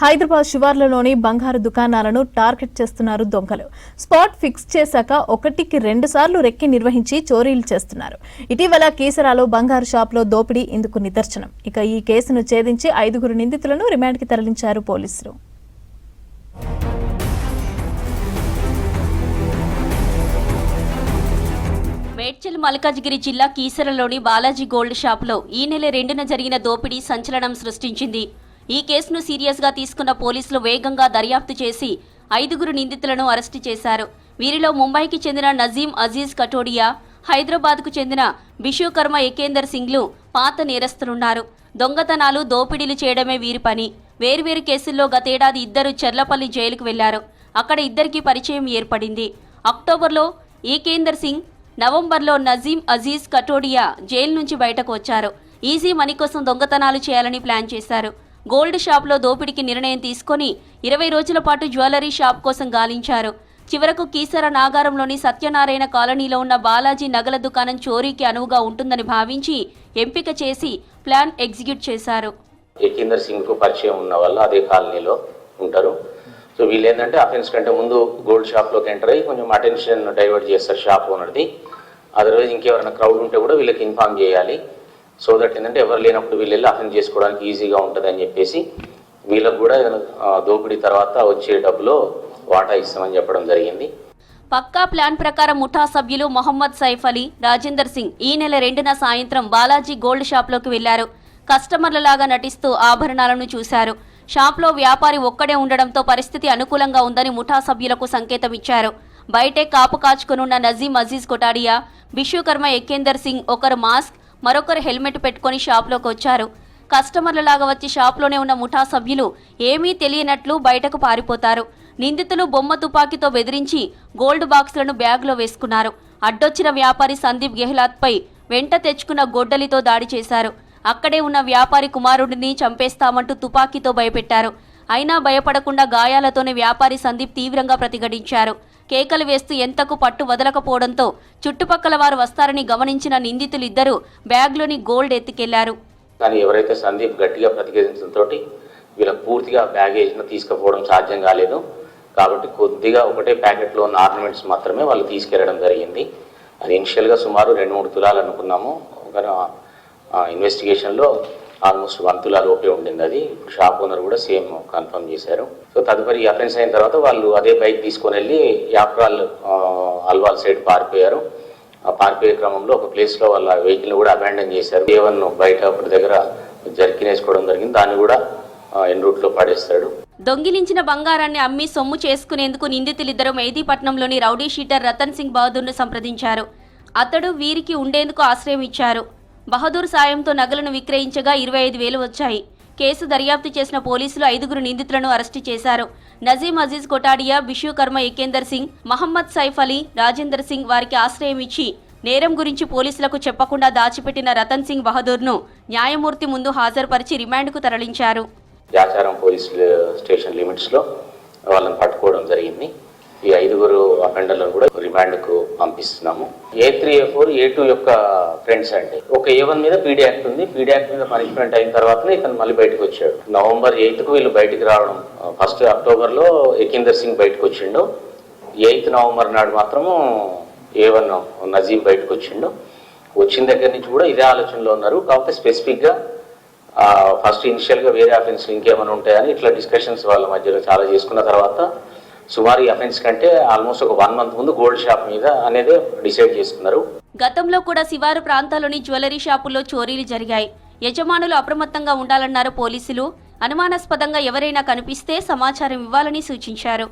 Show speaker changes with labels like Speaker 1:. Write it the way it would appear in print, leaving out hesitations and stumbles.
Speaker 1: హైదరాబాద్ శివార్లలోని బంగారు దుకాణాలను టార్గెట్ చేస్తున్నారు దొంగలు. స్పాట్ ఫిక్స్ చేశాక ఒకటికి 2 సార్లు రెక్కి నిర్వహించి చోరీలు చేస్తున్నారు. ఇటీవల కీసరాలో బంగారు షాప్లో దోపిడీ ఇందుకు నిదర్శనం. ఇక ఈ కేసును ఛేదించి 5 నిందితులను రిమాండ్కి తరలించారు పోలీసులు.
Speaker 2: మేడ్చల్ మల్కాజ్గిరి జిల్లా కీసరలోని బాలాజీ గోల్డ్ షాప్లో ఈ నెల 2న జరిగిన దోపిడీ సంచలనం సృష్టించింది. ఈ కేసును సీరియస్గా తీసుకున్న పోలీసులు వేగంగా దర్యాప్తు చేసి 5 నిందితులను అరెస్టు చేశారు. వీరిలో ముంబైకి చెందిన నజీం అజీజ్ కటోడియా, హైదరాబాద్కు చెందిన విశ్వకర్మ ఎకేందర్ సింగ్లు పాత నేరస్తులున్నారు. దొంగతనాలు, దోపిడీలు చేయడమే వీరి పని. వేర్వేరు కేసుల్లో గతేడాది 2 చెర్లపల్లి జైలుకు వెళ్లారు. అక్కడ 2కి పరిచయం ఏర్పడింది. అక్టోబర్లో ఎకేందర్ సింగ్, నవంబర్లో నజీం అజీజ్ కటోడియా జైలు నుంచి బయటకు వచ్చారు. ఈజీ మనీ కోసం దొంగతనాలు చేయాలని ప్లాన్ చేశారు. గోల్డ్ షాప్లో దోపిడీకి నిర్ణయం తీసుకొని 20 రోజుల పాటు జ్యువెలరీ షాప్ కోసం గాలించారు. చివరకు కీసర నాగారంలోని సత్యనారాయణ కాలనీలో ఉన్న బాలాజీ నగల దుకాణం చోరీకి అనువుగా ఉంటుందని భావించి ఎంపిక చేసి ప్లాన్ ఎగ్జిక్యూట్ చేశారు.
Speaker 3: ఎకేందర్ సింగ్ కు పరిచయం ఉన్న వాళ్ళు అదే కాలనీలో ఉంటారు. సో వీళ్ళు ఏంటంటే అఫెన్స్ కంటే ముందు గోల్డ్ షాప్లోకి ఎంటర్ అయ్యి కొంచెం అటెన్షన్ డైవర్ట్ చేస్తారు షాప్ ఓనర్ది. అదర్వైజ్ ఇంకెవరైనా క్రౌడ్ ఉంటే కూడా వీళ్ళకి ఇన్ఫార్మ్ చేయాలి. సో దట్ ఏంటంటే ఎవరు లేనప్పుడు వీళ్ళు వెళ్ళి అఫెన్స్ చేసుకోవడానికి ఈజీగా ఉంటుంది అని చెప్పేసి వీళ్ళకు కూడా దోపిడీ తర్వాత వచ్చే డబ్బులో వాటా ఇస్తామని చెప్పడం జరిగింది.
Speaker 2: పక్కా ప్లాన్ ప్రకారం ముఠా సభ్యులు మొహమ్మద్ సైఫ్ అలీ, రాజేందర్ సింగ్ ఈ నెల 2న సాయంత్రం బాలాజీ గోల్డ్ షాప్లోకి వెళ్లారు. కస్టమర్లలాగా నటిస్తూ ఆభరణాలను చూశారు. షాప్లో వ్యాపారి ఒక్కడే ఉండడంతో పరిస్థితి అనుకూలంగా ఉందని ముఠా సభ్యులకు సంకేతం ఇచ్చారు. బయటే కాపు కాచుకునున్న నజీం అజీజ్ కొటాడియా, విశ్వకర్మ ఎకేందర్ సింగ్ ఒకరు మాస్క్, మరొకరు హెల్మెట్ పెట్టుకుని షాప్లోకి వచ్చారు. కస్టమర్లలాగా వచ్చి షాప్లోనే ఉన్న ముఠా సభ్యులు ఏమీ తెలియనట్లు బయటకు పారిపోతారు. నిందితులు బొమ్మ తుపాకీతో బెదిరించి గోల్డ్ బాక్సులను బ్యాగ్లో వేసుకున్నారు. అడ్డొచ్చిన వ్యాపారి సందీప్ గెహ్లాత్పై వెంట తెచ్చుకున్న గొడ్డలితో దాడి చేశారు. అక్కడే ఉన్న వ్యాపారి కుమారుడిని చంపేస్తామంటూ తుపాకీతో భయపెట్టారు. అయినా భయపడకుండా గాయాలతోనే వ్యాపారి సందీప్ తీవ్రంగా ప్రతిఘటించారు. కేకలు వేస్తూ ఎంతకు పట్టు వదలకపోవడంతో చుట్టుపక్కల వారు వస్తారని గమనించిన నిందితులిద్దరూ బ్యాగ్లోని గోల్డ్ ఎత్తుకెళ్లారు.
Speaker 3: కానీ ఎవరైతే సందీప్ గట్టిగా ప్రతిఘటించడంతో వీళ్ళకి పూర్తిగా బ్యాగేజ్ తీసుకుపోవడం సాధ్యం కాలేదు. కాబట్టి కొద్దిగా ఒకటే ప్యాకెట్లో ఉన్న ఆర్నమెంట్స్ మాత్రమే వాళ్ళు తీసుకెళ్లడం జరిగింది. అది ఇనిషియల్గా సుమారు 2-3 తులాలు అనుకున్నాము. ఇన్వెస్టిగేషన్లో ఆల్మోస్ట్ 1 తులా లోపే ఉండింది. అది ఇప్పుడు షాప్ ఓనర్ కూడా సేమ్ కన్ఫర్మ్ చేశారు. సో తదుపరి అఫెన్స్ అయిన తర్వాత వాళ్ళు అదే బైక్ తీసుకొని వెళ్ళి యాప్రాల్ అల్వాల్ సైడ్ పారిపోయారు. ఆ పారిపోయే క్రమంలో ఒక ప్లేస్లో వాళ్ళ వెహికల్ని కూడా అబాండన్ చేశారు. ఏవన్ బయట ఒకటి దగ్గర జర్కిన్ వేసుకోవడం జరిగింది. దాన్ని కూడా ఎన్ రూట్లో పడేస్తాడు.
Speaker 2: దొంగిలించిన బంగారాన్ని అమ్మి సొమ్ము చేసుకునేందుకు నిందితులిద్దరూ మెహదీపట్నంలోని రౌడీ షీటర్ రతన్ సింగ్ బహదూర్ను సంప్రదించారు. అతడు వీరికి ఉండేందుకు ఆశ్రయం ఇచ్చారు. బహదూర్ సాయంతో నగలను విక్రయించగా 25,000 వచ్చాయి. కేసు దర్యాప్తు చేసిన పోలీసులు 5 నిందితులను అరెస్టు చేశారు. నజీం అజీజ్ కొటాడియా, విశ్వకర్మ ఎకేందర్ సింగ్, మహమ్మద్ సైఫ్ అలీ, రాజేందర్ సింగ్ వారికి ఆశ్రయం ఇచ్చి నేరం గురించి పోలీసులకు చెప్పకుండా దాచిపెట్టిన రతన్ సింగ్ బహదూర్ను న్యాయమూర్తి ముందు హాజరుపరిచి రిమాండ్కు తరలించారు.
Speaker 3: యాచారం పోలీస్ స్టేషన్ లిమిట్స్లో వాళ్ళని పట్టుకోవడం జరిగింది. ఈ 5 అఫెండర్లను కూడా రిమాండ్కు పంపిస్తున్నాము. A3, A4, A2 యొక్క ఫ్రెండ్స్ అండి. ఒక A1 మీద పీడీ యాక్ట్ ఉంది. పీడీ యాక్ట్ మీద పనిష్మెంట్ అయిన తర్వాతనే ఇతను మళ్ళీ బయటకు వచ్చాడు. నవంబర్ 8కు వీళ్ళు బయటకు రావడం, 1 అక్టోబర్లో ఎకేందర్ సింగ్ బయటకు వచ్చిండు. 8 నవంబర్ నాడు మాత్రము A1 నజీం బయటకు వచ్చిండు. వచ్చిన దగ్గర నుంచి కూడా ఇదే ఆలోచనలో ఉన్నారు. కాకపోతే స్పెసిఫిక్గా ఫస్ట్ ఇనిషియల్గా వేరే అఫెన్స్ ఇంకేమైనా ఉంటాయని ఇట్లా డిస్కషన్స్ వాళ్ళ మధ్యలో చాలా చేసుకున్న తర్వాత సుమారు ఈ అఫెన్స్ కంటే ఆల్మోస్ట్ ఒక 1 మంత్ ముందు గోల్డ్ షాప్ మీద అనేది డిసైడ్ చేసుకున్నారు.
Speaker 2: గతంలో కూడా శివారు ప్రాంతాల్లోని జ్యువెలరీ షాపుల్లో చోరీలు జరిగాయి. యజమానులు అప్రమత్తంగా ఉండాలన్నారు పోలీసులు. అనుమానాస్పదంగా ఎవరైనా కనిపిస్తే సమాచారం ఇవ్వాలని సూచించారు.